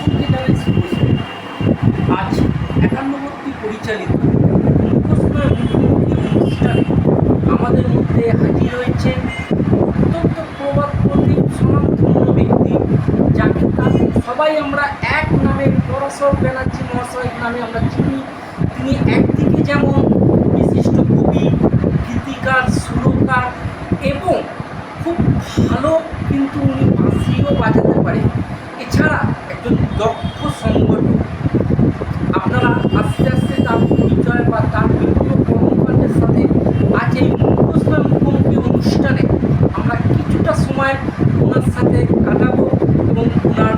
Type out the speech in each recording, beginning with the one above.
সকলকে জানাই শুভ সন্ধ্যা। আজ ৫১টি পরিচালিত মুখোশময় মুখোমুখি অনুষ্ঠানে আমাদের মধ্যে হাজির হয়েছেন অত্যন্ত প্রবাদপ্রতিম স্বনামধন্য ব্যক্তি, যাকে সবাই আমরা এক নামে পরাশর ব্যানার্জি মহাশয় নামে আমরা চিনি। তিনি একদিকে যেমন বিশিষ্ট কবি, গীতিকার, সুরকার এবং খুব ভালো কিন্তু উনি বাঁশিও বাজাতে পারেন। এছাড়া একজন দক্ষ সংগঠক। আপনারা আস্তে আস্তে তার পরিচয় বা তার বিভিন্ন কর্মকাণ্ডের সাথে আজ এই মুখোশময় মুখোমুখি অনুষ্ঠানে আমরা কিছুটা সময় ওনার সাথে কাটাবো এবং ওনার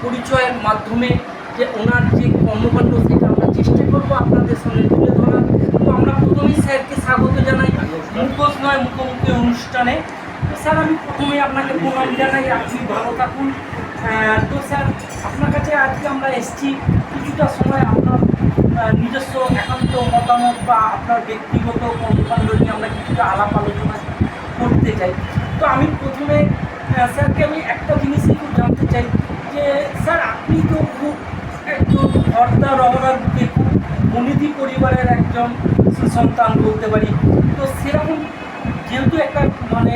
পরিচয়ের মাধ্যমে যে ওনার যে কর্মকাণ্ড সেটা আমরা চেষ্টা করবো আপনাদের সামনে তুলে ধরার। তো আমরা প্রথমেই স্যারকে স্বাগত জানাই মুখোশময় মুখোমুখি অনুষ্ঠানে। তো স্যার, আমি প্রথমেই আপনাকে প্রণাম জানাই, আপনি ভালো থাকুন। তো স্যার, আপনার কাছে আজকে আমরা এসেছি কিছুটা সময় আপনার নিজস্ব একান্ত মতামত বা আপনার ব্যক্তিগত কর্মকাণ্ড নিয়ে আমরা কিছুটা আলাপ আলোচনা করতে চাই। তো আমি প্রথমে স্যারকে আমি একটা জিনিসই খুব জানতে চাই যে স্যার, আপনি তো খুব একজন হর্তা রহরার বুকে খুব বনেদি পরিবারের একজন সন্তান বলতে পারি। তো সেরকম যেহেতু একটা মানে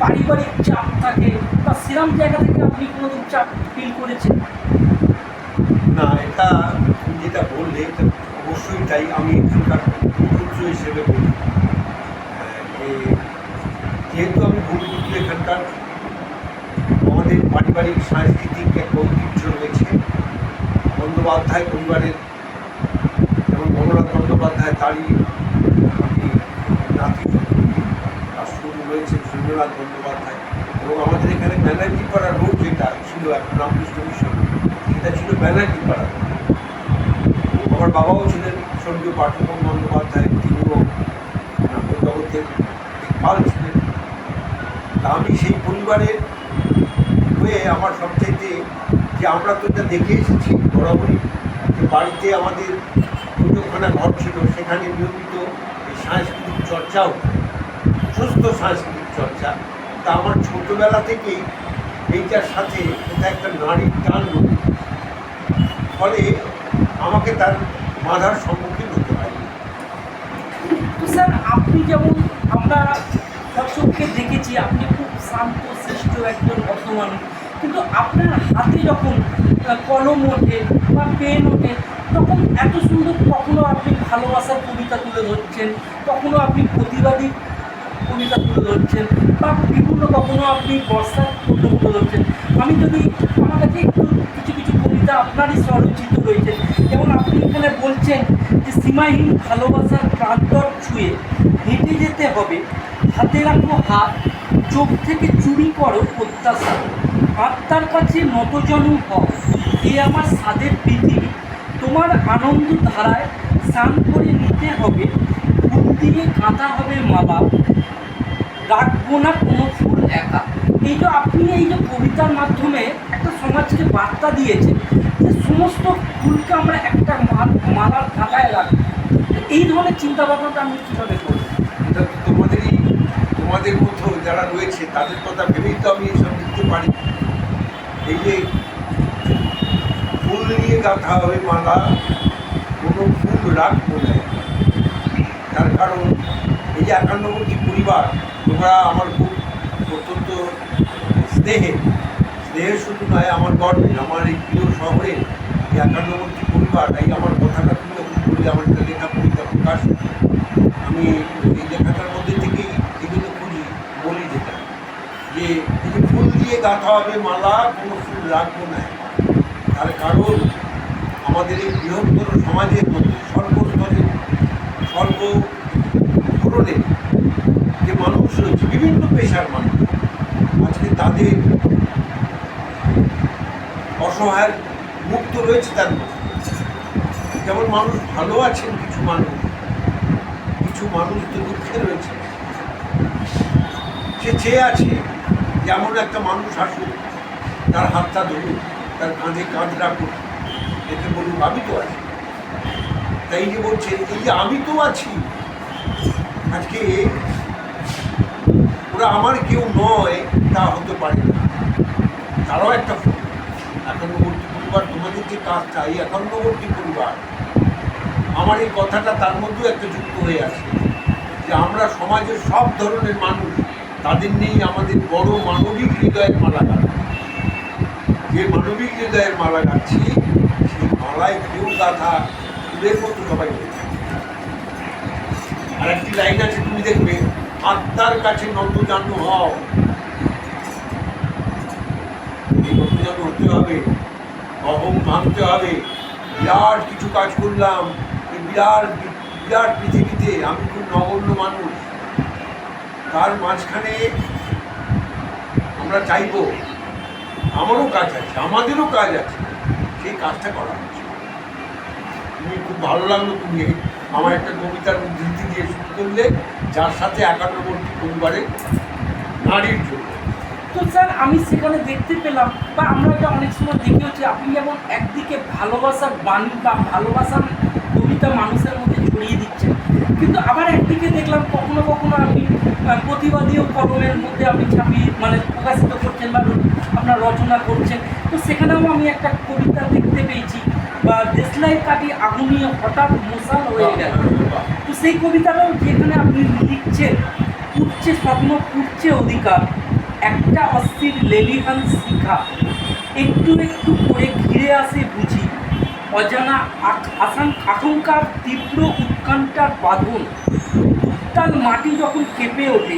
পারিবারিক চাপ থাকে, বা সেরকম জায়গা থেকে আপনি কোনোদিন চাপ ফিল করেছেন? না, এটা যেটা বললে এটা অবশ্যই তাই। আমি এখানকার পুত্র হিসেবে বলি যেহেতু আমি ভূমিপুত্র এখানকার, আমাদের পারিবারিক সাংস্কৃতিক একটা ঐতিহ্য রয়েছে। বন্দ্যোপাধ্যায় পরিবারের, যেমন বনরাজ বন্দ্যোপাধ্যায়, তারই আমি নাতি, তার শুরু রয়েছে সূর্যনাথ বন্দ্যোপাধ্যায়। এবং আমাদের এখানে ব্যানার্জি পাড়া রোড যেটা ছিল এখন রামকৃষ্ণ মিশন, সেটা ছিল ব্যানার্জি পাড়া। আমার বাবাও ছিলেন স্বর্গীয় পাঠ্যক্রম বন্দ্যোপাধ্যায়, তিনিও জগতের পাল ছিলেন। তা আমি সেই পরিবারের হয়ে আমার সবচাইতে যে আমরা তো এটা দেখে এসেছি বরাবরই, যে বাড়িতে আমাদের দুটোখানা ঘর ছিল, সেখানে নিয়মিত এই সাংস্কৃতিক চর্চাও, সুস্থ সাংস্কৃতিক চর্চা। তা আমার ছোটোবেলা থেকেই এইটার সাথে এটা একটা নারীর টান রয়েছে, ফলে আমাকে তার বাধার সম্মুখীন হতে পারি। তো স্যার, আপনি যেমন আমরা সচক্ষে দেখেছি আপনি খুব শান্ত সৃষ্ট একজন ভদ্র মানুষ, কিন্তু আপনার হাতে যখন কলম ওঠে বা পেন ওঠে তখন এত সুন্দর, কখনো আপনি ভালোবাসার কবিতা তুলে ধরছেন, কখনো আপনি প্রতিবাদী কবিতা তুলে ধরছেন, বা বিভিন্ন কখনো আপনি বর্ষার কবিতা তুলে ধরছেন। আমি যদি আমার কাছে একটু কিছু কিছু কবিতা আপনারই স্বরচিত রয়েছে, যেমন আপনি এখানে বলছেন যে সীমাহীন ভালোবাসার প্রান্তর ছুঁয়ে হেঁটে যেতে হবে, হাতে রাখো হাত, চোখ থেকে চুরি করো প্রত্যাশা, আত্মার কাছে নতজনু হও, এ আমার স্বাদের পৃথিবী, তোমার আনন্দ ধারায় স্নান করে নিতে হবে, ফুল দিয়ে কাঁথা হবে মালা, রাখবো না কোনো ফুল একা। এই যে আপনি এই যে কবিতার মাধ্যমে একটা সমাজকে বার্তা দিয়েছেন যে সমস্ত ফুলকে আমরা একটা মালার কাঁটায় রাখবো, এই ধরনের চিন্তাভাবনাটা আমি কীভাবে করব? এটা তো তোমাদের মধ্যে যারা রয়েছে তাদের কথা ভেবেই তো আমি এসব লিখতে পারি। এই যে ফুল নিয়ে গাঁথা হবে মালা, কোনো ফুল রাখবো না। তার কারণ এই যে ৫১টি পরিবার, তোমরা আমার খুব অত্যন্ত স্নেহের শুধু নয়, আমার গর্বের, আমার এই প্রিয় শহরের এই ৫১টি পরিবার। এই আমার কথাটা তুমি যখন বললে, আমার একটা লেখা কবিতা প্রকাশ, আমি এই লেখাটার মধ্যে থেকেই এগুলো বলি যেটা, যে এই যে ফুল দিয়ে গাঁথা হবে মালা, কোনো ফুল রাখবো না। তার কারণ আমাদের এই বৃহত্তর সমাজের মধ্যে সর্বস্তরের, সর্বধরনের যে মানুষ রয়েছে, বিভিন্ন পেশার মানুষ, আজকে তাদের অসহায়ের মুক্ত রয়েছে তার মধ্যে। যেমন মানুষ ভালো আছেন, কিছু মানুষ তো দুঃখে রয়েছে। সে চেয়ে আছে যেমন একটা মানুষ আসুক, তার হাতটা ধরুক, তার কাঁধে কাঁধ রাখুক, এতে বলুক আমি তো আছি। তাই যে বলছে এই যে আমি তো আছি, আজকে ওরা আমার কেউ নয় তা হতে পারে না, তারাও একটা ফুল। একান্নবর্তী পরিবার, তোমাদের যে কাজটা, এই একান্নবর্তী পরিবার, আমার এই কথাটা তার মধ্যেও একটা যুক্ত হয়ে আছে যে আমরা সমাজের সব ধরনের মানুষ, তাদের নিয়েই আমাদের বড় মানবিক হৃদয়ের মালা গাঁথা। যে মানবিক হৃদয়ের মালা গাঁথছি, সেই মালায় কেউ গাঁথা ফুলের মতো সবাই হয়ে থাকে। আর একটি লাইন আছে, তুমি দেখবে, আত্মার কাছে নতজানু হও। এই নতজানু হতে হবে, অহং ভাঙতে হবে। বিরাট কিছু কাজ করলাম, এই বিরাট বিরাট পৃথিবীতে আমি খুব নগণ্য মানুষ, তার মাঝখানে আমরা চাইব আমারও কাজ আছে, আমাদেরও কাজ আছে, সেই কাজটা করা হচ্ছে। তুমি খুব ভালো লাগলো, তুমি আমার একটা কবিতার উদ্ধৃতি দিয়ে শুরু করলে, যার সাথে একান্নবর্তী পরিবারের নারীর জন্য। তো স্যার আমি সেখানে দেখতে পেলাম, বা আমরা এটা অনেক সময় দেখেও যে আপনি যেমন একদিকে ভালোবাসার বাণী বা ভালোবাসার কবিতা মানুষের মধ্যে ছড়িয়ে দিচ্ছেন, কিন্তু আবার একদিকে দেখলাম কখনো কখনো আপনি প্রতিবাদী ও কলমের মধ্যে আপনি ছাপিয়ে মানে প্রকাশিত করছেন বা আপনার রচনা করছেন। তো সেখানেও আমি একটা কবিতা দেখতে পেয়েছি, বা দেশলাই কাটি আগুনিয়ে হঠাৎ মশাল হয়ে গেল। তো সেই কবিতাটাও যেখানে আপনি লিখছেন, উঠছে স্বপ্ন, উঠছে অধিকার, একটা অস্থির লেলিহান শিখা, একটু একটু করে ঘিরে আসে বুঝি, অজানা আকাঙ্ক্ষার তীব্র উৎকণ্ঠার বাঁধন, উত্তাল মাটি যখন কেঁপে ওঠে,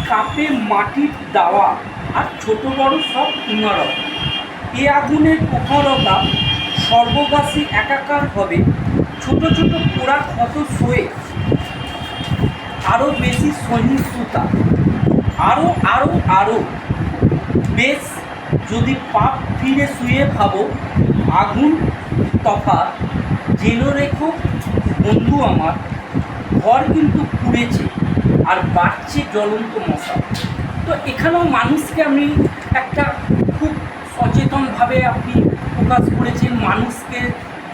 কাঁপে মাটির দাওয়া আর ছোট বড় সব ইমারত। এ আগুনের প্রখরতা সর্বগ্রাসী একাকার হবে, ছোট ছোট পোড়া ক্ষত সয়ে আরও বেশি সহিষ্ণুতা, আরও আরও আরও বেশ। যদি পাপ ফিরে শুয়ে ভাবো, আগুন তফাৎ জেনে রেখো বন্ধু আমার, ঘর কিন্তু পুড়েছে আর বাড়ছে জ্বলন্ত মশা। তো এখানেও মানুষকে আমি একটা খুব সচেতনভাবে আপনি প্রকাশ করেছেন, মানুষকে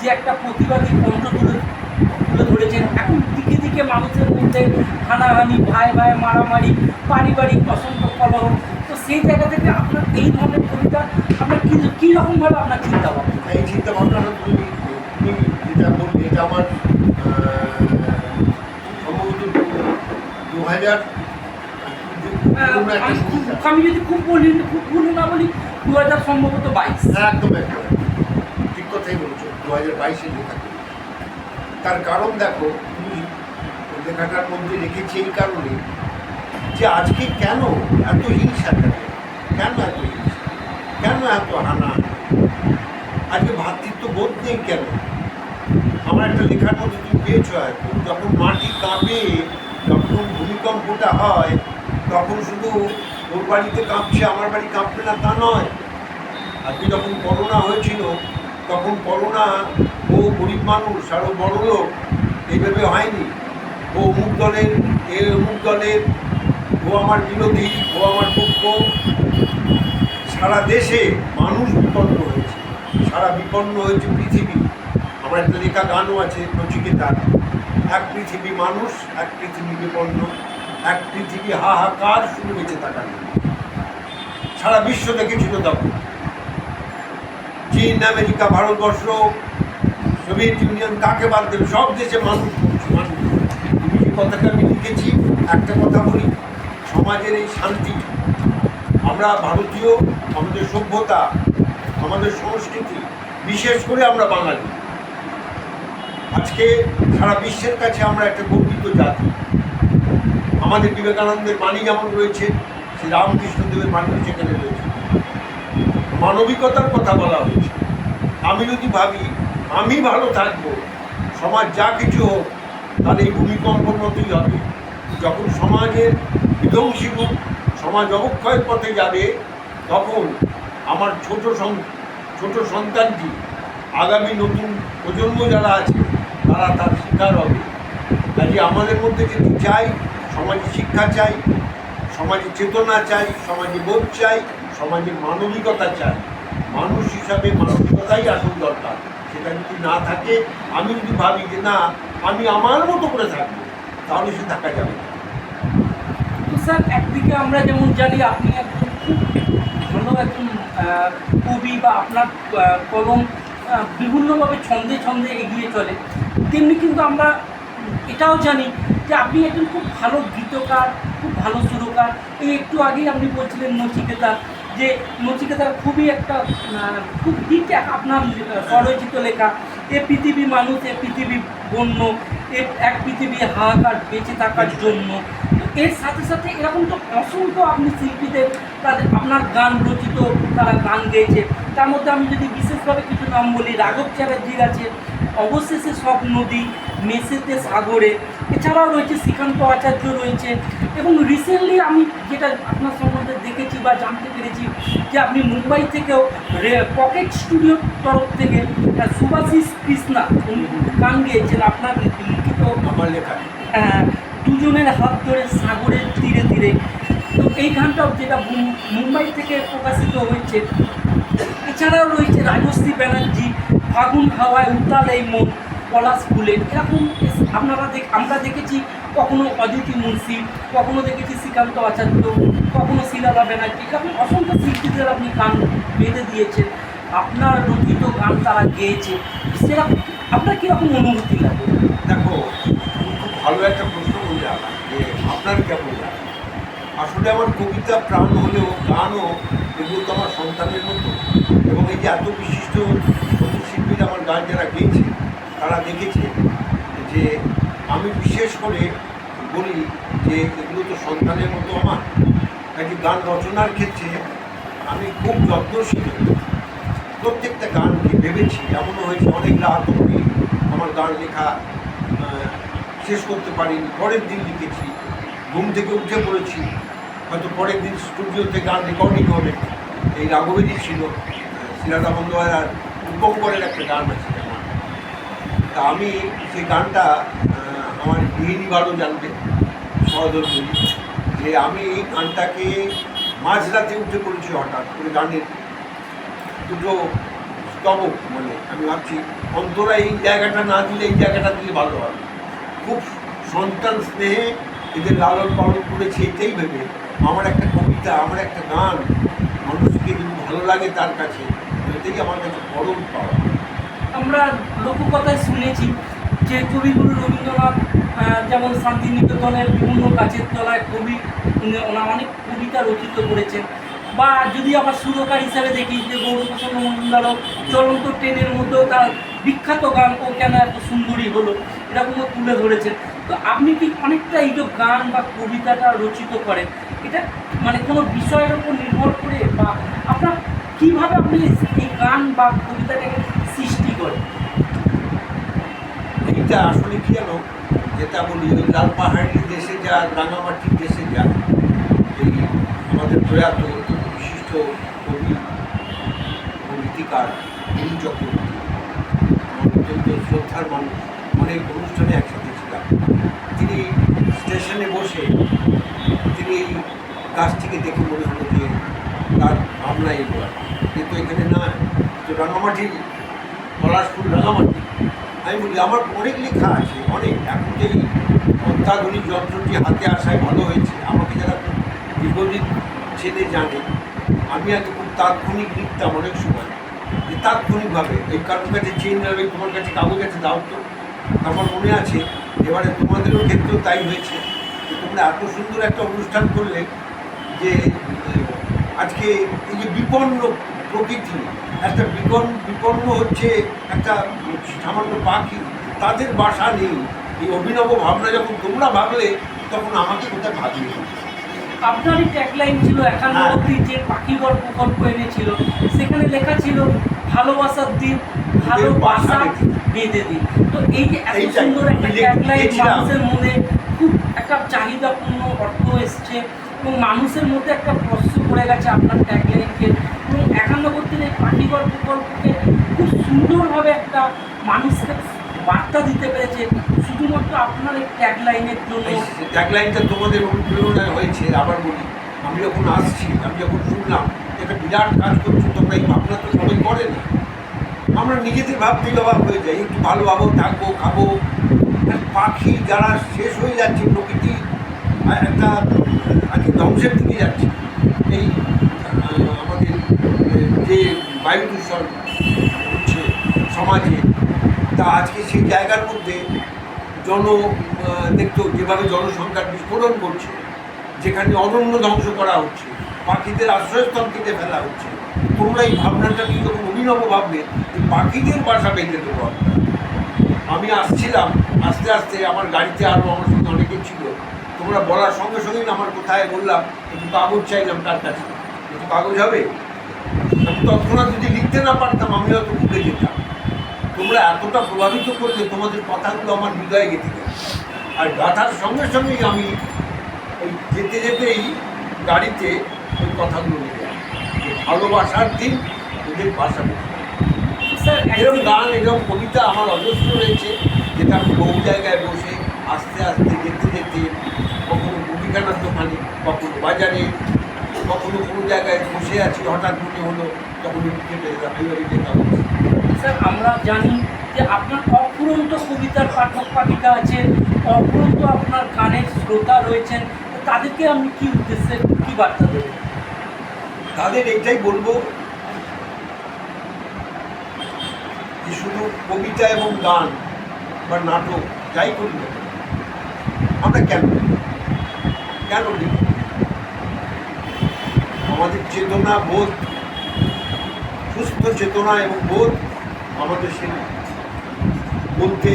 যে একটা প্রতিবাদী কণ্ঠ তুলে ধরেছেন। এখন দিকে দিকে মানুষের মধ্যে হানাহানি, ভাই ভাই মারামারি, পারিবারিক অসন্ত কলহ। তো সেই জায়গা থেকে আপনার এই ধরনের কবিতা আপনার কীরকমভাবে আপনার চিন্তা ভাবনা? এই চিন্তা ভাবনাটা তুমি যেটা বললে, এটা আমার সম্ভবত 2000 আমি যদি খুব ভুল না বলি 2000 সম্ভবত 22। একদম একদম ঠিক কথাই বলছো, 2022-এ লেখা। তার কারণ দেখো, তুমি লেখাটার মধ্যে রেখেছি এই কারণে যে আজকে কেন এত হিংসা থাকে, কেন এত হিংসা, কেন এত হানা, আজকে ভ্রাতৃত্ব বোধ নেই কেন? আমার একটা লেখার মধ্যে তুমি পেয়েছো, যখন মাটি কাঁপে, যখন ভূমিকম্পটা হয়, তখন শুধু ওর বাড়িতে কাঁপছে, আমার বাড়ি কাঁপবে না তা নয়। আজকে যখন করোনা হয়েছিল, তখন করোনা ও গরিব মানুষ আর ও বড় লোক এইভাবে হয়নি। ও অমুক দলের, এ অমুক দলের, ও আমার বিরোধী, ও আমার পক্ষ। সারা দেশে মানুষ বিপন্ন হয়েছে, সারা বিপন্ন হয়েছে পৃথিবী। আমার একটা লেখা গানও আছে নচিকেতার, এক পৃথিবী মানুষ, এক পৃথিবী বিপন্ন, এক পৃথিবী হাহাকার, শুনে বেঁচে থাকা নেই। সারা বিশ্ব দেখেছিল তখন, চীন, আমেরিকা, ভারতবর্ষ, সোভিয়েত ইউনিয়ন, কাকে বাদ দেবে, সব দেশে মানুষ মানুষ। তুমি যে কথাটা আমি লিখেছি, একটা কথা বলি, সমাজের এই শান্তি, আমরা ভারতীয়, আমাদের সভ্যতা, আমাদের সংস্কৃতি, বিশেষ করে আমরা বাঙালি, আজকে সারা বিশ্বের কাছে আমরা একটা গর্বিত জাতি। আমাদের বিবেকানন্দের বাণী যেমন রয়েছে, শ্রী রামকৃষ্ণদেবের বাণী সেখানে রয়েছে, মানবিকতার কথা বলা হয়েছে। আমি যদি ভাবি আমি ভালো থাকবো, সমাজ যা কিছু হোক, তাহলে এই ভূমিকম্পর মতোই হবে। যখন সমাজের বিধ্বংসী রূপ, সমাজ অবক্ষয়ের পথে যাবে, তখন আমার ছোট সন্তানটি, আগামী নতুন প্রজন্ম যারা আছে, তারা তার শিকার হবে। কাজে আমাদের মধ্যে যদি চাই, সমাজে শিক্ষা চাই, সমাজে চেতনা চাই, সমাজে বোধ চাই, সমাজে মানবিকতা চাই। মানুষ হিসাবে মানবিকতাই আসল দরকার। সেটা যদি না থাকে, আমি যদি ভাবি যে না আমি আমার মতো করে থাকবো, তাহলে সে থাকা যাবে না। তো স্যার একদিকে আমরা যেমন জানি আপনি একজন খুব ভালো ভালো একজন কবি বা আপনার কলম বিভিন্নভাবে ছন্দে ছন্দে এগিয়ে চলে, তেমনি কিন্তু আমরা এটাও জানি যে আপনি একজন খুব ভালো গীতকার, খুব ভালো সুরকার। এই একটু আগেই আপনি বলছিলেন নচিকেতা, যে নচিকেতার খুবই একটা খুব ঠিক আপনার স্বরচিত লেখা, এ পৃথিবী মানুষ, এ পৃথিবী বন্য, এ এক পৃথিবী হাহাকার বেঁচে থাকার জন্য। এর সাথে সাথে এরকম তো অসংখ্য আপনি শিল্পীদের তাদের আপনার গান রচিত, তারা গান গেয়েছে। তার মধ্যে আমি যদি বিশেষভাবে কিছু নাম বলি, রাঘব চ্যাটার্জির আছে অবশেষে সব নদী, মেসেতে সাগরে, এছাড়াও রয়েছে শ্রীকান্ত আচার্য রয়েছে। এবং রিসেন্টলি আমি যেটা আপনার সম্বন্ধে দেখেছি বা জানতে পেরেছি যে আপনি মুম্বাই থেকেও পকেট স্টুডিওর তরফ থেকে সুভাশিস কৃষ্ণা উনি গান গেয়েছেন আপনার লিখিত, আমার লেখা। দুজনের হাত ধরে সাগরের তীরে তীরে। তো এই গানটাও যেটা মুম্বাই থেকে প্রকাশিত হয়েছে। এছাড়াও রয়েছে রাজশ্রী ব্যানার্জি, ফাগুন হাওয়ায় উত্তাল এই মন, পলাশ ফুলে। এরকম আমরা দেখেছি কখনো অদিতি মুন্সি, কখনো দেখেছি শ্রীকান্ত আচার্য, কখনো শিলালা ব্যানার্জি। এরকম অসংখ্য শিল্পীদের আপনি গান বেঁধে দিয়েছেন, আপনার রচিত গান তারা গেয়েছে। সেরকম আপনার কীরকম অনুভূতি লাগে? দেখো, খুব ভালো একটা প্রশ্ন বলে আলাম যে আপনার কেমন লাগে। আসলে আমার কবিতা প্রাণ হলেও গানও এগুলো তো আমার সন্তানের মতো। এবং এই যে এত বিশিষ্ট শিল্পীরা আমার গান যারা গেয়েছে, তারা দেখেছে যে আমি বিশেষ করে বলি যে এগুলো তো সন্তানের মতো আমার। কাজে গান রচনার ক্ষেত্রে আমি খুব যত্নশীল, প্রত্যেকটা গানকে ভেবেছি। এমনও হয়েছে অনেক রাত অবধি আমার গান লেখা শেষ করতে পারিনি, পরের দিন লিখেছি, ঘুম থেকে উঠে পড়েছি, হয়তো পরের দিন স্টুডিওতে গান রেকর্ডিং হবে। এই রাঘবেরই ছিল, শ্রীরাধা বন্দ্যোপাধ্যায়ের উপঙ্করের একটা গান আছে আমার। তা আমি সেই গানটা আমার গৃহিণী ভালো জানবে, সহদর বলি যে আমি গানটাকে মাঝরাতে উঠে পড়েছি হঠাৎ করে। গানের দুটো স্তবক, মানে আমি ভাবছি অন্তরা এই জায়গাটা না দিলে এই জায়গাটা দিলে ভালো হবে। খুব সন্তান স্নেহে এদের লালন পালন করেছে, এটাই ভেবে আমার একটা কবিতা, আমার একটা গান মানুষকে যদি ভালো লাগে তার কাছে, এটাই আমার কাছে পরম পাওয়া। আমরা লোককথায় শুনেছি যে কবিগুরু রবীন্দ্রনাথ যেমন শান্তিনিকেতনের বিভিন্ন গাছের তলায় ওনার অনেক কবিতা রচিত করেছেন। বা যদি আবার সুরকার হিসাবে দেখি যে গৌরপ্রসন্ন মজুমদারও চলন্ত ট্রেনের মধ্যেও তার বিখ্যাত গান ও কেন এত সুন্দরী হলো এরকমও তুলে ধরেছেন। তো আপনি কি অনেকটা এই যে গান বা কবিতাটা রচিত করেন, এটা মানে কোনো বিষয়ের উপর নির্ভর করে, বা আপনার কীভাবে আপনি এই গান বা কবিতাটাকে সৃষ্টি করেন? এইটা আসলে কি জানো, যেটা বলি ওই লাল পাহাড়ির দেশে যা, রাঙামাটির দেশে যা, এই আমাদের প্রয়াত বিশিষ্ট কবি ও গীতিকার বরুণ চক্রবর্তী, আমার অত্যন্ত শ্রদ্ধার মানুষ, অনেক অনুষ্ঠানে একসাথে ছিলাম। তিনি স্টেশনে বসে তিনি এই গাছটিকে দেখে মনে হলো যে তার ভাবনা এলো, কিন্তু এখানে না, তো রাঙামাটি, পলাশপুর রাঙামাটি। আমি বলি আমার অনেক লেখা আছে, অনেক। এখন যে অত্যাধুনিক যন্ত্রটি হাতে আসায় ভালো হয়েছে। আমাকে যারা দীর্ঘদিন ছেলে জানে, আমি আগে খুব তাৎক্ষণিক লিখতাম অনেক সময়, যে তাৎক্ষণিকভাবে এই কারোর কাছে চেন নেবে, তোমার কাছে কাগজ আছে দাও তো। আমার মনে আছে এবারে তোমাদেরও ক্ষেত্রেও তাই হয়েছে, যে তোমরা এত সুন্দর একটা অনুষ্ঠান করলে যে আজকে এই যে বিপন্ন প্রকৃতি, একটা বিপন্ন হচ্ছে একটা সামান্য পাখি, তাদের বাসা নেই। এই অভিনব ভাবনা যখন তোমরা ভাবলে, তখন আমাকে কোথায় ভাবিয়ে। আপনারই ট্যাগলাইন ছিল একান্নবর্তী যে পাখিঘর প্রকল্প এনেছিল, সেখানে লেখা ছিল ভালোবাসার দিন, ভালোবাসা বেঁধে দিন। তো এই যে এত সুন্দর একটা ট্যাগলাইন মানুষের মনে খুব একটা চাহিদাপূর্ণ অর্থ এসছে, এবং মানুষের মধ্যে একটা প্রশ্ন পড়ে গেছে আপনার ট্যাগলাইনকে। এবং একান্নবর্তীর এই পাখিঘর প্রকল্পকে খুব সুন্দরভাবে একটা মানুষকে বার্তা দিতে পেরেছে শুধুমাত্র আপনার এই ট্যাগলাইনের জন্য। ট্যাগলাইনটা তোমাদের অনুপ্রেরণায় হয়েছে। আবার বলি, আমি যখন আসছি, আমি যখন শুনলাম একটা বিরাট কাজ করছো তোমরা, এই ভাবনা তো সবাই করে না। আমরা নিজেদের ভাবতেই অবাক হয়ে যাই, একটু ভালোভাবে থাকবো, খাবো। পাখি যারা শেষ হয়ে যাচ্ছে, প্রকৃতি একটা আজকে ধ্বংসের দিকে যাচ্ছে। এই আমাদের বায়ু দূষণ হচ্ছে সমাজে, তা আজকে সেই জায়গার মধ্যে দেখতো যেভাবে জনসংখ্যার বিস্ফোরণ করছে, যেখানে অরণ্য ধ্বংস করা হচ্ছে, পাখিদের আশ্রয়স্থল কেটে ফেলা হচ্ছে, তোমরা এই ভাবনাটা নিয়ে যখন অভিনব ভাবলে যে পাখিদের বাসা বেঁধে দেবো আমরা। আমি আসছিলাম, আস্তে আস্তে আমার গাড়িতে আরও আমার সঙ্গে অনেকে ছিল, তোমরা বলার সঙ্গে সঙ্গেই আমার কোথায় বললাম একটু কাগজ চাইলাম, তার কাছে একটু কাগজ হবে। আমি তৎক্ষণাৎ যদি লিখতে না পারতাম আমি হয়তো ভুলে যেতাম। তোমরা এতটা প্রভাবিত করলে, তোমাদের কথাগুলো আমার হৃদয়ে গেঁথে গেছে। আর গাথার সঙ্গে সঙ্গেই আমি ওই যেতে যেতেই গাড়িতে ওই কথাগুলো লিখে ভালোবাসার দিন ওদের ভাষা এরকম গান, এরকম কবিতা আমার অজস্র রয়েছে, যেটা আমি বহু জায়গায় বসে আস্তে আস্তে যেতে যেতে কখনো মুদিখানার দোকানে, কখনো বাজারে, কখনো কোনো জায়গায় বসে আছি, হঠাৎ মনে হলো তখন স্যার আমরা জানি যে আপনার অফুরন্ত কবিতার পাঠক পাঠিকা আছেন, অফুরন্ত আপনার গানের শ্রোতা রয়েছেন, তাদেরকে আপনি কী উদ্দেশ্যে কী বার্তা দেবেন? তাদের এইটাই বলবো যে শুধু কবিতা এবং গান বা নাটক যাই করি না, আমরা কেন লিখি? আমাদের চেতনা বোধ, সুস্থ চেতনা এবং বোধ আমাদের সেই বলতে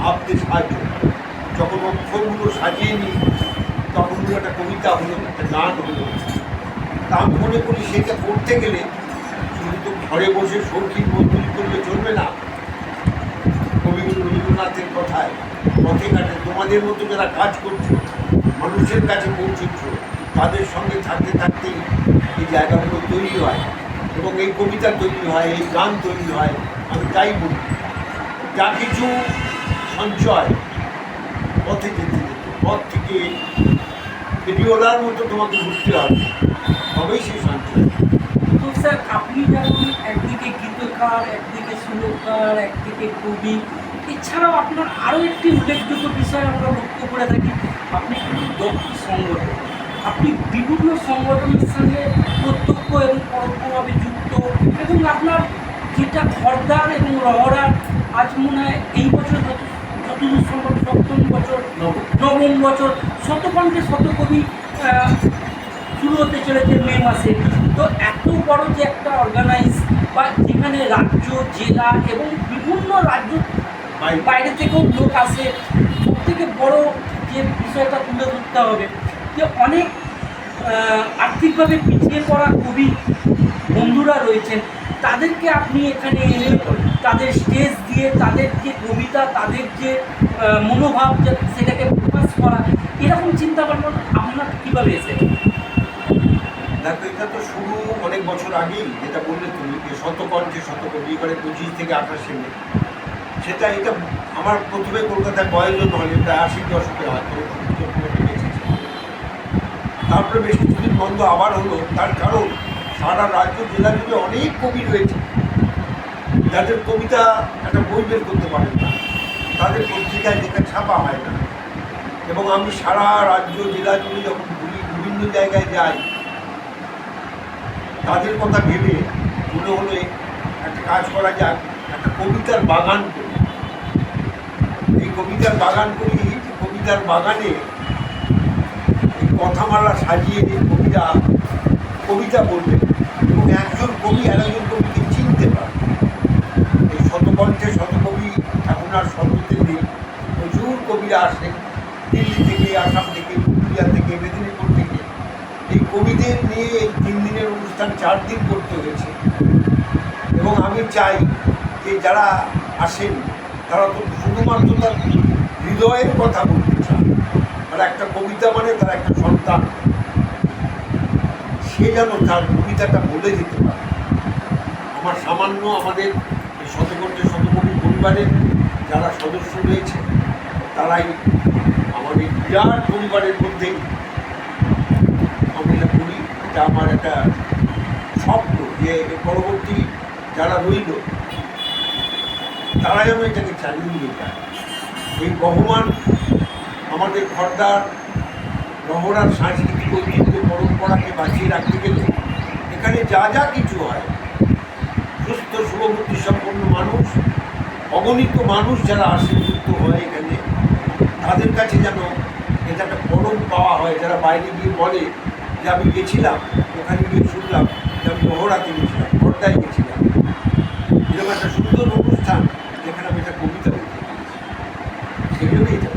ভাবতে সাহায্য করে। যখন অক্ষরগুলো সাজিয়ে নিই তখন একটা কবিতা হলো, একটা গান হলো, তা আমি মনে করি সেটা করতে গেলে শুধু তো ঘরে বসে শৌখিন মজদুরি করলে চলবে না। কবিগুরু রবীন্দ্রনাথের কথায় পথে ঘাটে তোমাদের মতো যারা কাজ করছো, মানুষের কাছে পৌঁছচ্ছ, তাদের সঙ্গে থাকতে থাকতেই এই জায়গাগুলো তৈরি হয় এবং এই কবিতা তৈরি হয়, এই গান তৈরি হয়। আমি তাই বলি, যা কিছু সঞ্চয় পথে যেতে যেতে, পথ থেকে ফেরিওয়ালার মতো তোমাকে ঘুরতে হবে, তবেই সেই সঞ্চয়। তো স্যার আপনি যেমন একদিকে গীতকার, একদিকে সুরকার, একদিকে কবি, এছাড়াও আপনার আরও একটি উল্লেখযোগ্য বিষয় আমরা লক্ষ্য করে থাকি, আপনি কিন্তু দক্ষ সংগঠক। আপনি বিভিন্ন সংগঠনের সঙ্গে প্রত্যক্ষ এবং পরোক্ষভাবে যুক্ত, এবং আপনার যেটা খর্দার এবং রহরার আজ মনে হয় এই বছর যতদূর সম্ভব সপ্তম বছর, নবম বছর, শতকণ্ঠে শতকবি শুরু হতে চলেছে মে মাসে। তো এত বড় যে একটা অর্গানাইজ, বা যেখানে রাজ্য, জেলা এবং বিভিন্ন রাজ্য বাইরে থেকেও লোক আসে, সবথেকে বড় যে বিষয়টা তুলে ধরতে হবে যে অনেক আর্থিকভাবে পিছিয়ে পড়া কবি বন্ধুরা রয়েছেন, তাদেরকে আপনি এখানে এনে তাদের স্টেজ দিয়ে তাদের যে কবিতা, তাদের যে মনোভাব, সেটাকে প্রকাশ করা, এরকম চিন্তাভাবনা আপনার কীভাবে এসে? দেখো, এটা তো শুরু অনেক বছর আগেই, যেটা বললে তুমি যে শতকণ্ঠে শতকবি, এবারে 25 থেকে 28 মে, সেটা এটা আমার প্রথমে কলকাতায় বয়োজন হলে প্রায় 80 দশকে হয়তো তারপরে বেশ কিছুদিন বন্ধ আবার হলো। তার কারণ সারা রাজ্য জেলা জুড়ে অনেক কবি রয়েছে যাদের কবিতা একটা বই বের করতে পারেন না, তাদের পত্রিকায় যেটা ছাপা হয় না। এবং আমি সারা রাজ্য জেলা জুড়ে যখন বিভিন্ন জায়গায় যাই, তাদের কথা ভেবে মনে হলো একটা কাজ করা যাক, একটা কবিতার বাগান করি। এই কবিতার বাগান করি, কবিতার বাগানে কথামালা সাজিয়ে কবিতা বলবে এবং একজন কবি আরেকজন কবিকে চিনতে পারে। এই শতকণ্ঠে শতকবি এখন আর শব্দতে নেই, প্রচুর কবিরা আসে দিল্লি থেকে, আসাম থেকে, পুরুলিয়া থেকে, মেদিনীপুর থেকে। এই কবিদের নিয়ে এই 3 দিনের অনুষ্ঠান 4 দিন করতে হয়েছে। এবং আমি চাই যে যারা আসেন তারা তো শুধুমাত্র তার হৃদয়ের কথা বলতে চান, আর একটা কবিতা মানে তার একটা সন্তান, সে যেন তার কবিতাটা বলে যেতে পারে। আমার সামান্য আমাদের এই শতকণ্ঠে শতকবি পরিবারের যারা সদস্য রয়েছে, তারাই আমাদের বিরাট পরিবারের মধ্যেই আমি এটা করি। এটা আমার একটা স্বপ্ন যে পরবর্তী যারা রইল তারাই আমি এটাকে চালিয়ে নিয়ে যায়। এই বহমান আমাদের খর্দার রহরার সাংস্কৃতিক ঐতিহ্য পরম্পরাকে বাঁচিয়ে রাখতে গেলে এখানে যা যা কিছু হয় সুস্থ শুভবুদ্ধি সম্পন্ন মানুষ, অগণিত মানুষ যারা আসে যুক্ত হয় এখানে, তাদের কাছে যেন এটা একটা পরম পাওয়া হয়। যারা বাইরে গিয়ে বলে যে আমি গেছিলাম, ওখানে গিয়ে শুনলাম যে আমি মহড়াতে গেছিলাম, পর্দায় গেছিলাম, এরকম একটা সুন্দর অনুষ্ঠান যেখানে আমি একটা কবিতা লিখতে পেরেছি, সেই জন্যই এটা।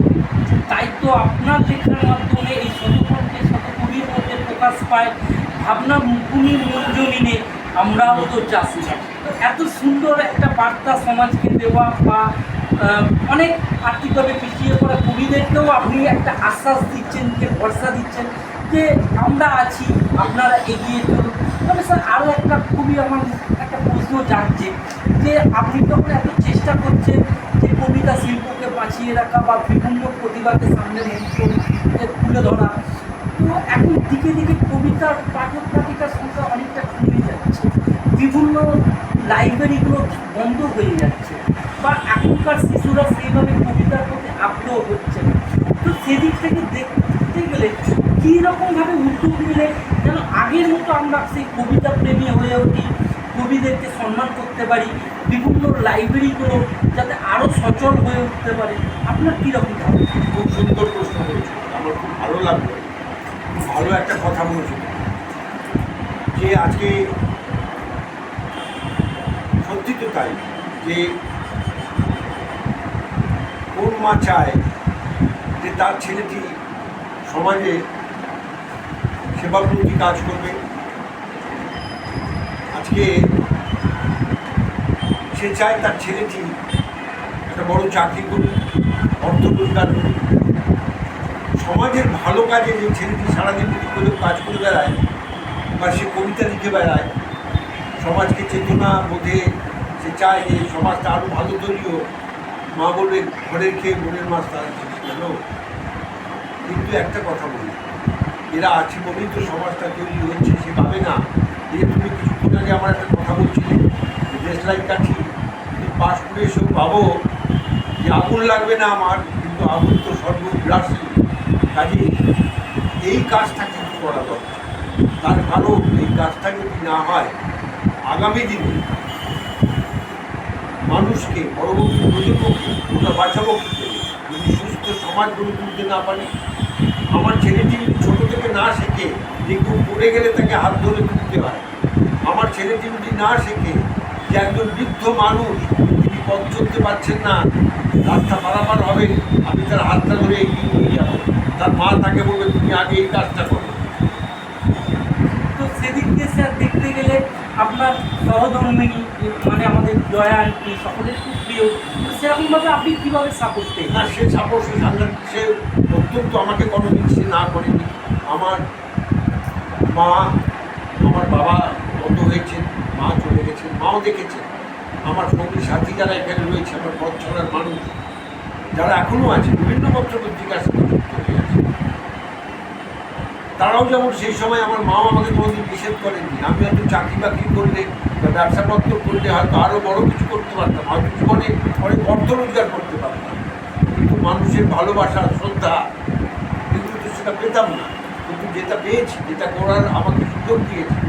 তাই তো আপনার লেখার মাধ্যমে এই শতকণ্ঠে শতকবির মধ্যে প্রকাশ পায় ভাবনা মুকুনি মঞ্জলিনে আমরাও তো চাষি। তো এত সুন্দর একটা বার্তা সমাজকে দেওয়া বা অনেক আর্থিকভাবে পিছিয়ে পড়া কবিদেরকেও আপনি একটা আশ্বাস দিচ্ছেন, যে ভরসা দিচ্ছেন যে আমরা আছি, আপনারা এগিয়ে চলুন। তবে স্যার আরও একটা খুবই আমার একটা প্রশ্ন জানছে যে আপনি যখন এত চেষ্টা করছেন যে কবিতা শিল্পকে বাঁচিয়ে রাখা বা বিভিন্ন প্রতিভাকে সামনে তুলে ধরা, তো এখন দিকে দিকে কবিতার পাঠক পাঠিকার সংখ্যা অনেকটা কমে যাচ্ছে, বিভিন্ন লাইব্রেরিগুলো বন্ধ হয়ে যাচ্ছে, বা এখনকার শিশুরা সেইভাবে কবিতার প্রতি আগ্রহ হচ্ছে না। তো সেদিক থেকে দেখতে গেলে কীরকমভাবে উদ্যোগ নিলে যেন আগের মতো আমরা সেই কবিতা প্রেমী হয়ে উঠি, কবিদেরকে সম্মান করতে পারি, বিভিন্ন লাইব্রেরিগুলো যাতে আরও সচল হয়ে উঠতে পারে, আপনার কীরকম ভাবে? খুব সুন্দর প্রশ্ন করেছো, আমার খুব ভালো লাগলো। ভালো একটা কথা বলেছো যে আজকে সত্যি তো তাই, যে কোন মা চায় যে তার ছেলেটি সমাজে সেবামূলক কাজ করবে। আজকে সে চায় তার ছেলেটি একটা বড় চাকরি করুক, অর্থ রোজগার করুক। সমাজের ভালো কাজে যে ছেলেটি সারাদিন করে কাজ করে বেড়ায় বা সে কবিতা লিখে বেড়ায়, সমাজকে চেতনা বোধে সে চায় যে সমাজটা আরও ভালো তৈরি হোক। মা বলবে ঘরের খেয়ে মনের মাছ তারা কেন। কিন্তু একটা কথা বলি, এরা আছে বলেই তো সমাজটা তৈরি হচ্ছে। সে ভাবে না যে তুমি কিছুক্ষণ আগে আমার একটা কথা বলছিলে, দেশলাই কাঠি তুমি পাশ করে এসেও ভাবো যে আগুন লাগবে না আমার, কিন্তু আগুন তো সর্বগ্রাসী। কাজে এই কাজটা কিন্তু করা দরকার। তার কারণ এই কাজটা যদি না হয়, আগামী দিনে মানুষকে, পরবর্তী প্রজন্মকে ওটা বাঁচাবো কী করে যদি সুস্থ সমাজ গড়ে তুলতে না পারি। আমার ছেলেটি ছোটো থেকে না শেখে যে কেউ পড়ে গেলে তাকে হাত ধরে তুলতে হয়, আমার ছেলেটি যদি না শেখে যে একজন বৃদ্ধ মানুষ তিনি পথ চলতে পারছেন না, রাস্তা পারাপার হবে, আমি তার হাতটা ধরে এগিয়ে নিয়ে যাবো, তার মা তাকে বলবে তুমি আগে এই কাজটা করো। তো সেদিক দিয়ে স্যার দেখতে গেলে আপনার সহধর্মিনী মানে আমাদের জয়া আন্টি সকলের খুব প্রিয়, তো সেরকমভাবে আপনি কীভাবে সাপোর্ট পেয়ে? না, সে সাপোর্ট সে অত্যন্ত আমাকে কোনোদিন সে না করেনি। আমার মা, আমার বাবা বন্ধ হয়েছেন, মা চলে গেছেন, মাও দেখেছেন। আমার সঙ্গী সাথী যারা এখানে রয়েছে, আমার পথ চলার মানুষ যারা এখনও আছে, বিভিন্ন পত্রপত্রিকার সাথে যুক্ত হয়ে আছে, তারাও যেমন সেই সময় আমার মাও আমাকে কোনোদিন নিষেধ করেননি। আমি হয়তো চাকরি বাকরি করলে বা ব্যবসাপত্র করলে হয়তো আরও বড় কিছু করতে পারতাম, হয়তো জীবনে অনেক অর্থ রোজগার করতে পারতাম, কিন্তু মানুষের ভালোবাসা, শ্রদ্ধা, এগুলো তো সেটা পেতাম না। কিন্তু যেটা পেয়েছি, যেটা করার আমাকে সুযোগ দিয়েছে,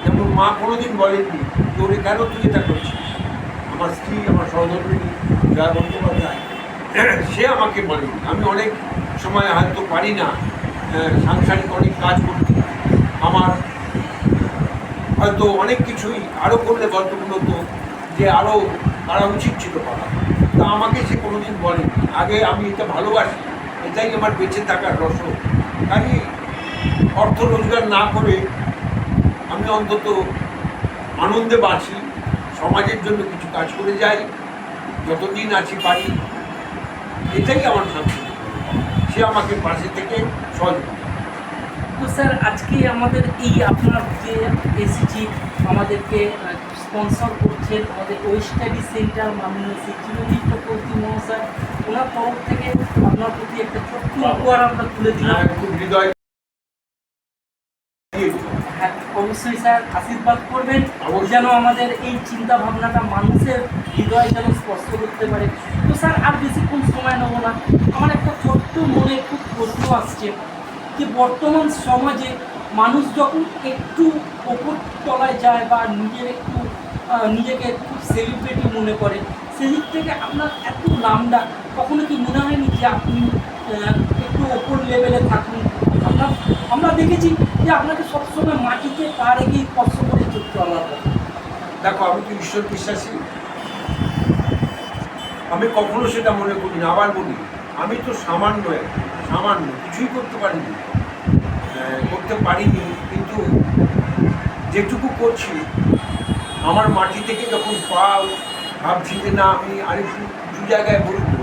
যেমন মা কোনোদিন বলেননি যে ওরে কেন তুই এটা করছিস। আমার স্ত্রী, আমার সহধর্মিনী জয়া বন্দ্যোপাধ্যায়, সে আমাকে বলেনি। আমি অনেক সময় হয়তো পারি না সাংসারিক অনেক কাজ করতে, আমার হয়তো অনেক কিছুই আরও করলে গল্পগুলো তো যে আরও করা উচিত ছিল করা, তা আমাকে সে কোনোদিন বলেনি। আগে আমি এটা ভালোবাসি, এটাই আমার বেঁচে থাকার রসদ। কাজে অর্থ রোজগার না করে আমি অন্তত আনন্দে বাঁচি, সমাজের জন্য কিছু কাজ করে যাই, যতদিন আছি পারি, এটাই আমার শান্তি। সে আমাকে পাশে থেকে সহযোগিতা। তো স্যার আজকে আমাদের এই আপনার যে এসিজি আমাদেরকে স্পন্সর করছেন, আমাদের ওয়েস্ট স্টাডি সেন্টার মাননীয় শ্রী চিরঞ্জিত চক্রবর্তী মহাশয়, ওনার তরফ থেকে আপনার প্রতি একটা ছোট্ট উপহার আমরা তুলে দিলাম। খুব হৃদয়। হ্যাঁ, অবশ্যই স্যার আশীর্বাদ করবেন যেন আমাদের এই চিন্তা ভাবনাটা মানুষের হৃদয় যেন স্পর্শ করতে পারে। তো স্যার আর বেশিক্ষণ সময় নেব না, আমার একটা ছোট্ট মনে খুব প্রশ্ন আসছে যে বর্তমান সমাজে মানুষ যখন একটু ওপর তলায় যায় বা নিজের একটু নিজেকে খুব সেলিব্রিটি মনে করে, সেদিক থেকে আপনার এত নামডাক, কখনো কি মনে হয়নি যে আপনি একটু ওপর লেভেলে থাকুন? আমরা দেখেছি যে আপনাকে সবসময় মাটিতে পা রেখেই স্পর্শ করে চলার কথা। দেখো, আমি তো ঈশ্বর বিশ্বাসী, আমি কখনো সেটা মনে করি না। আবার বলি, আমি তো সামান্য কিছুই করতে পারিনি, কিন্তু যেটুকু করছি, আমার মাটি থেকে যখন ভাবছি যে না আমি আরেকটু উঁচু জায়গায় বলবো,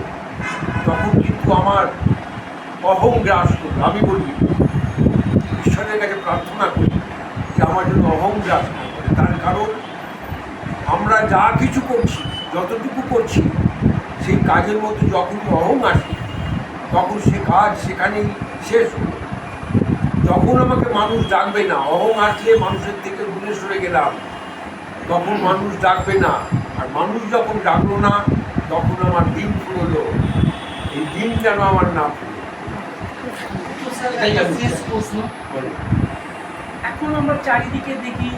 তখন কিন্তু আমার অহং গ্রাস করবে। আমি বলি, ঈশ্বরের কাছে প্রার্থনা করি যে আমার জন্য অহং গ্রাস না করে। তার কারণ আমরা যা কিছু করছি, যতটুকু করছি, সেই কাজের মধ্যে যখনই অহং আসে, তখন সে কাজ সেখানেই শেষ হলো। যখন আমাকে মানুষ ডাকবে না, অহং আসলে মানুষের থেকে দূরে সরে গেলাম, তখন মানুষ ডাকবে না। আর মানুষ যখন ডাকলো না, তখন আমার দিন ফুরলো। এই দিন যেন আমার না ফুরলো। শেষ প্রশ্ন, এখন আমরা চারিদিকে দেখি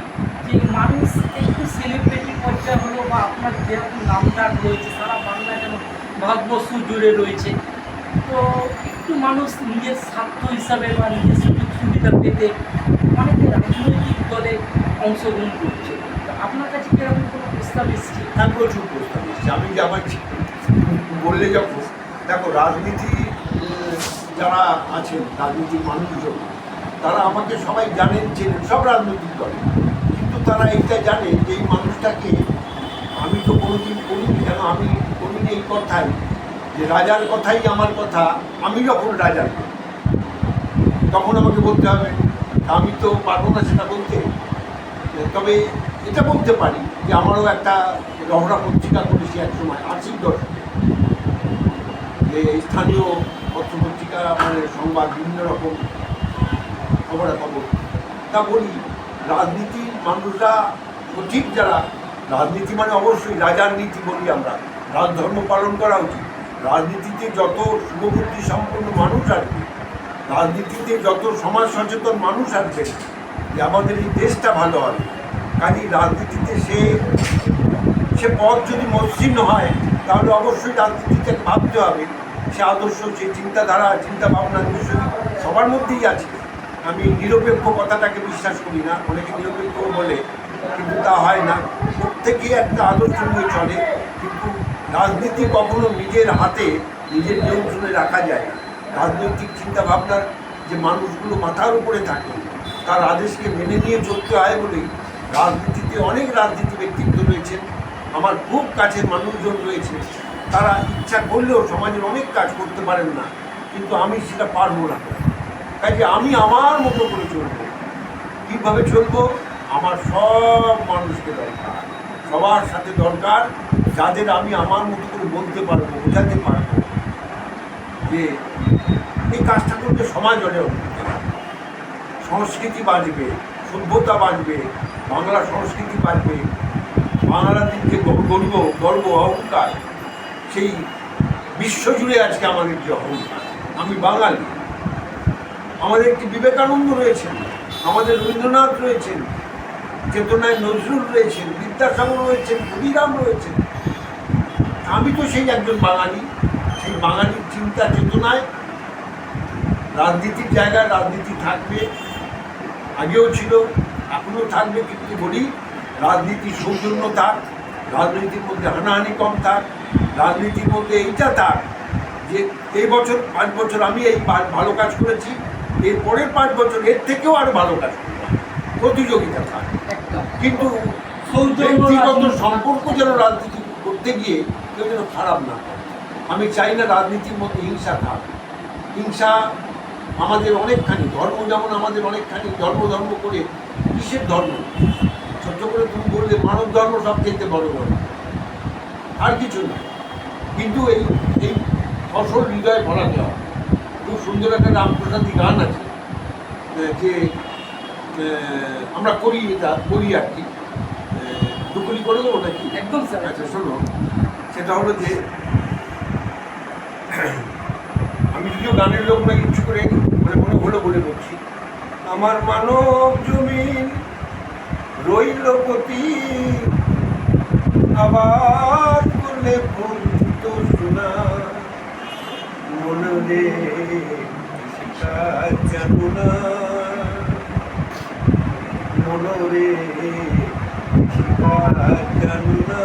যে মানুষ একটু সেলিব্রিটি পর্যায়ে হলো, বা আপনার যেরকম নামডাক রয়েছে সারা বাংলা যেন ভারতবর্ষ জুড়ে রয়েছে, তো একটু মানুষ নিজের স্বার্থ হিসাবে বা নিজের সুযোগ সুবিধা পেতে অনেকে রাজনৈতিক দলে অংশগ্রহণ করছে। তো আপনার কাছে কিরকম কোনো প্রস্তাব এসছে? হ্যাঁ, প্রচুর প্রস্তাব এসছে। আমি যে আমার বললে যখন, দেখো, রাজনীতি যারা আছেন, রাজনীতির মানুষজন, তারা আমাকে সবাই জানেন, চেনেন, সব রাজনৈতিক দলে। কিন্তু তারা এইটা জানে যে এই মানুষটাকে আমি তো কোনোদিন করিনি। কেন আমি করিনি এই কথাই, যে রাজার কথাই আমার কথা। আমি যখন রাজা, তখন আমাকে বলতে হবে, আমি তো পারবো না সেটা বলতে। তবে এটা বলতে পারি যে আমারও একটা রহরা পত্রিকা করেছি একসময় 80 দশকে, যে স্থানীয় পত্রপত্রিকা, মানে সংবাদ, বিভিন্ন রকম খবরাখবর। তা বলি, রাজনীতির মানুষরা সঠিক যারা, রাজনীতি মানে অবশ্যই রাজার নীতি বলি আমরা, রাজধর্ম পালন করা উচিত। রাজনীতিতে যত শুভবুদ্ধি সম্পন্ন মানুষ আসবে, রাজনীতিতে যত সমাজ সচেতন মানুষ আসবে, যে আমাদের এই দেশটা ভালো হবে। কাজেই রাজনীতিতে সে পথ যদি মসৃণ হয়, তাহলে অবশ্যই রাজনীতিতে ভাবতে হবে। সে আদর্শ, সে চিন্তাধারা, চিন্তাভাবনা নিশ্চয়ই সবার মধ্যেই আছে। আমি নিরপেক্ষ কথাটাকে বিশ্বাস করি না, অনেকে নিরপেক্ষ বলে, কিন্তু তা হয় না। প্রত্যেকেই একটা আদর্শ নিয়ে চলে, কিন্তু রাজনীতি কখনো নিজের হাতে, নিজের নিয়ন্ত্রণে রাখা যায় না। রাজনৈতিক চিন্তাভাবনার যে মানুষগুলো মাথার উপরে থাকে, তার আদেশকে মেনে নিয়ে চলতে হয় বলেই রাজনীতিতে অনেক রাজনীতি ব্যক্তিত্ব রয়েছেন, আমার খুব কাছের মানুষজন রয়েছে। তারা ইচ্ছা করলেও সমাজের অনেক কাজ করতে পারেন না, কিন্তু আমি সেটা পারবো না। কাজে আমি আমার মতো করে চলবো। কীভাবে চলবো? আমার সব মানুষকে দরকার, সবার সাথে দরকার, যাদের আমি আমার মতো করে বলতে পারবো, বোঝাতে পারবো যে এই কাজটা করলে সমাজ অনেক উন্নতি হবে, সংস্কৃতি বাঁচবে, সভ্যতা বাঁচবে, বাংলা সংস্কৃতি বাঁচবে, বাংলাদেশ যে গর্ব অহংকার, সেই বিশ্বজুড়ে আজকে আমাদের যে অহংকার, আমি বাঙালি। আমাদের একটি বিবেকানন্দ রয়েছেন, আমাদের রবীন্দ্রনাথ রয়েছেন, চেতনায় নজরুল রয়েছেন, বিদ্যাসাগর রয়েছেন, ক্ষুদিরাম রয়েছেন। আমি তো সেই একজন বাঙালি। সেই বাঙালির চিন্তা চেতনায় রাজনীতির জায়গায় রাজনীতি থাকবে, আগেও ছিল, এখনও থাকবে। কিন্তু বলি, রাজনীতির সৌজন্য থাক, রাজনীতির মধ্যে হানাহানি কম থাক, রাজনীতির মধ্যে এইটা থাক যে এই বছর 5 বছর আমি এই ভালো কাজ করেছি, এর পরের 5 বছর এর থেকেও আরও ভালো কাজ করব, প্রতিযোগিতা থাক। কিন্তু ব্যক্তিগত সম্পর্ক যেন রাজনীতি করতে গিয়ে কেউ যেন খারাপ না করে। আমি চাই না রাজনীতির মধ্যে হিংসা থাক। হিংসা আমাদের অনেকখানি, ধর্ম যেমন আমাদের অনেকখানি, ধর্ম করে কিসের ধর্ম? ছোট্ট করে তুমি বললে মানব ধর্ম সবচেয়ে বড়, আর কিছু না। কিন্তু এই ফসল হৃদয় ভরা দেওয়া, খুব সুন্দর একটা রামপ্রসাদী গান আছে, যে আমরা করি, এটা বলি আর কি, দুপুরি করে দেবো নাকি? একদম স্যার। আচ্ছা, শোনো, সেটা হলো যে আমি যদিও গানের লোক না, ইচ্ছে করে মনে হলো বলে বলছি। আমার মানব জমিন রইল পতি, আবার করলে ফোন তো শোনা মনে জানো না মনরে জানো না।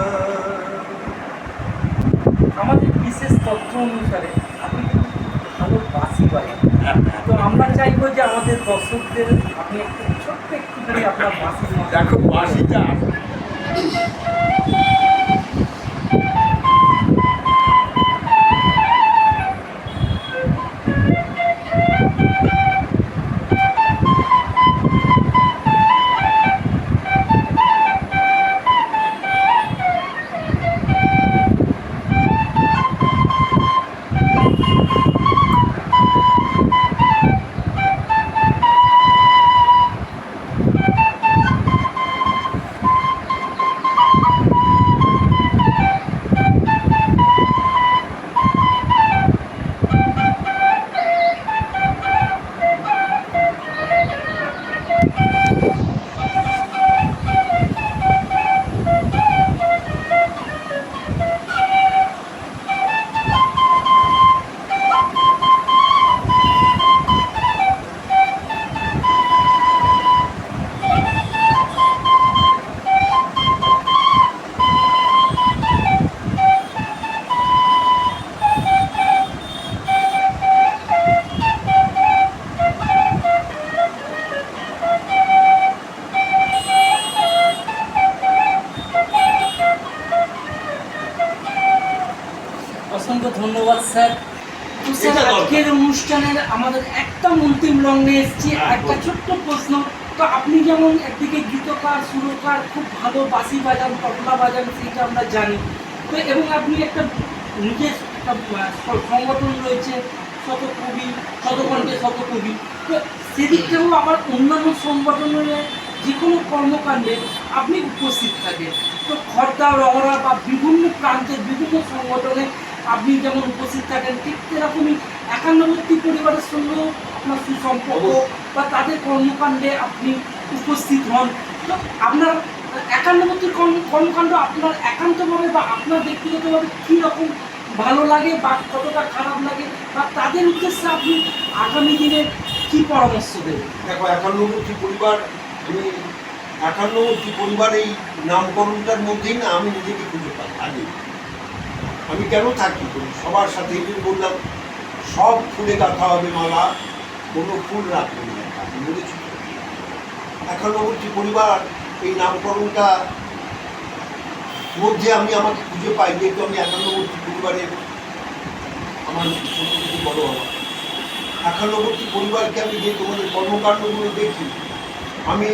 আমাদের বিশেষ তথ্য অনুসারে আপনি কিন্তু ভালো বাঁশি বাজান। তো আমরা চাইবো যে আমাদের দর্শকদের আপনি একটু ছোট্ট একটুখানি আপনার বাঁশি দেখো বাঁশিটা অসংখ্য ধন্যবাদ স্যার। তো স্যার এটা দরকার। আজকের অনুষ্ঠানের আমাদের একদম অন্তিম লগ্নে এসেছি। হ্যাঁ, একটা বলুন। ছোট্ট প্রশ্ন। তো আপনি যেমন একদিকে গীতকার সুরকার খুব ভালো বাঁশি বাজান তবলা বাজান সেইটা আমরা জানি। তো এবং আপনি একটা নিজের একটা সংগঠন রয়েছে শতকবি শতকণ্ঠে শতকবি। তো সেদিক থেকেও আবার অন্যান্য সংগঠনের যে কোনো কর্মকাণ্ডে আপনি উপস্থিত থাকেন। তো খর্দা রহরা বা বিভিন্ন প্রান্তের বিভিন্ন সংগঠনে আপনি যেমন উপস্থিত থাকেন, ঠিক সেরকমই একান্নবর্তী পরিবারের সঙ্গেও আপনার সুসম্পর্ক বা তাদের কর্মকাণ্ডে আপনি উপস্থিত হন। তো আপনার একান্নবর্তীর কর্মকাণ্ড আপনার একান্তভাবে বা আপনার ব্যক্তিগতভাবে কীরকম ভালো লাগে বা কতটা খারাপ লাগে, বা তাদের উদ্দেশ্যে আপনি আগামী দিনে কী পরামর্শ দেবেন? দেখো একান্নবর্তী পরিবার, আমি একান্নবর্তী পরিবার এই নামকরণটার মধ্যেই না আমি নিজেকে খুঁজে পাই আগে। আমি কেন থাকি সবার সাথে, এই জন্য বললাম সব ফুলে গাঁথা হবে মালা, কোনো ফুল রাখবো না আমি বলেছি। একান্নবর্তী পরিবার এই নামকরণটা মধ্যে আমি আমাকে খুঁজে পাই, যেহেতু আমি একান্নবর্তী পরিবারের আমার ছোট থেকে বড় হওয়া। একান্নবর্তী পরিবারকে আমি যে তোমাদের কর্মকাণ্ডগুলো দেখি, আমি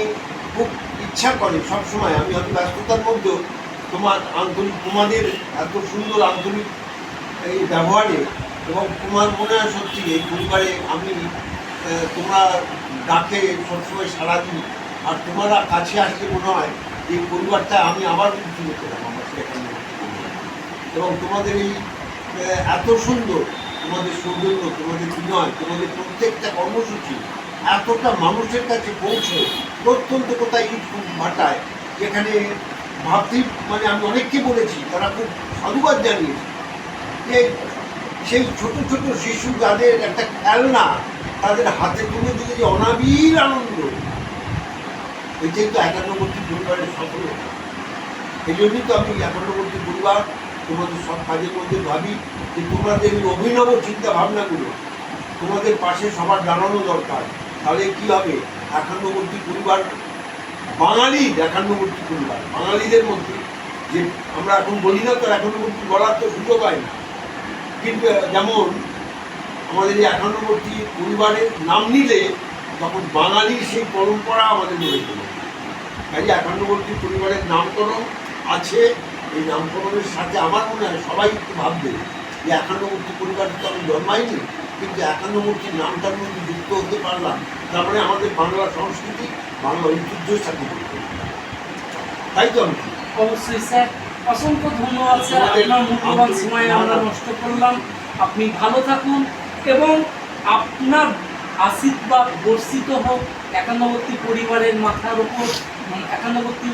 খুব ইচ্ছা করে সবসময়, আমি হয়তো ব্যস্ততার মধ্যেও তোমাদের এত সুন্দর আন্তরিক এই ব্যবহারে এবং তোমার মনে হয় সত্যি এই পরিবারে আমি তোমরা ডাকে সবসময় সারা দিই, আর তোমরা কাছে আসলে মনে হয় এই পরিবারটা আমি আবার ফিরে পেলাম আমার সেখানে। এবং তোমাদের এই এত সুন্দর, তোমাদের সৌজন্য, তোমাদের বিনয়, তোমাদের প্রত্যেকটা কর্মসূচি এতটা মানুষের কাছে পৌঁছে প্রত্যন্ত কোথায় ইট ভাটায়, যেখানে ভাবতেই মানে আমি অনেককে বলেছি, তারা খুব সাধুবাদ জানিয়েছে যে সেই ছোট ছোট শিশু যাদের একটা খেলনা তাদের হাতে তুলে দিলে যে অনাবিল আনন্দ, এটাই তো একান্নবর্তী পরিবারের সফলতা। এই জন্যই তো আমি একান্নবর্তী পরিবার তোমাদের সব কাজের মধ্যে ভাবি যে তোমাদের এই অভিনব চিন্তা ভাবনাগুলো তোমাদের পাশে সবার জানানো দরকার। তাহলে কী হবে, একান্নবর্তী পরিবার বাঙালির একান্নবর্তী পরিবার, বাঙালিদের মধ্যে যে আমরা এখন বলি না, তো একান্নবর্তী বলার তো সুযোগ হয় না, কিন্তু যেমন আমাদের এই একান্নবর্তী পরিবারের নাম নিলে তখন বাঙালির সেই পরম্পরা আমাদের মনে পড়ে। কাজে একান্নবর্তী পরিবারের নামকরণ আছে, এই নামকরণের সাথে আমার মনে হয় সবাই একটু ভাববে যে একান্নবর্তী পরিবারে তো আমি জন্মাইনি, কিন্তু একান্নবর্তীর নামটার মধ্যে যুক্ত হতে পারলাম, তার মানে আমাদের বাংলা সংস্কৃতি, বাংলা ঐতিহ্যের সাথে যুক্ত। তাই তো আমি অবশ্যই স্যার, অসংখ্য ধন্যবাদ স্যার। আপনার মূল্যবান সময় আমরা নষ্ট করলাম। আপনি ভালো থাকুন এবং আপনার আশীর্বাদ বর্ষিত হোক একান্নবর্তী পরিবারের মাথার উপর, একান্নবর্তী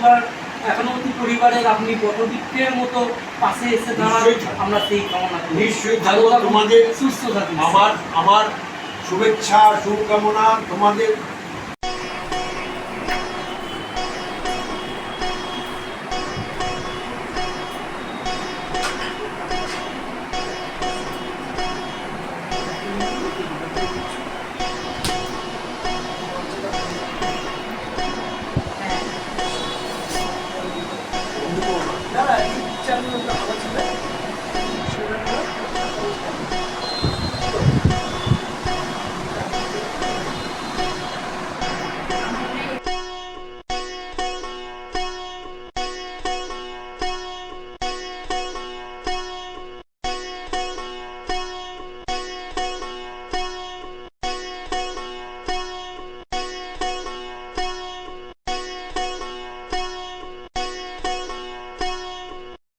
একান্নবর্তী পরিবারের আপনি বটবৃক্ষের মতো পাশে এসে দাঁড়ান, নিশ্চয়ই থাকবো। আমরা সেই কামনা করি। নিশ্চয়ই ভালো থাকবো। থাকুন, তোমাদের সুস্থ থাকুন। আমার শুভেচ্ছা শুভকামনা তোমাদের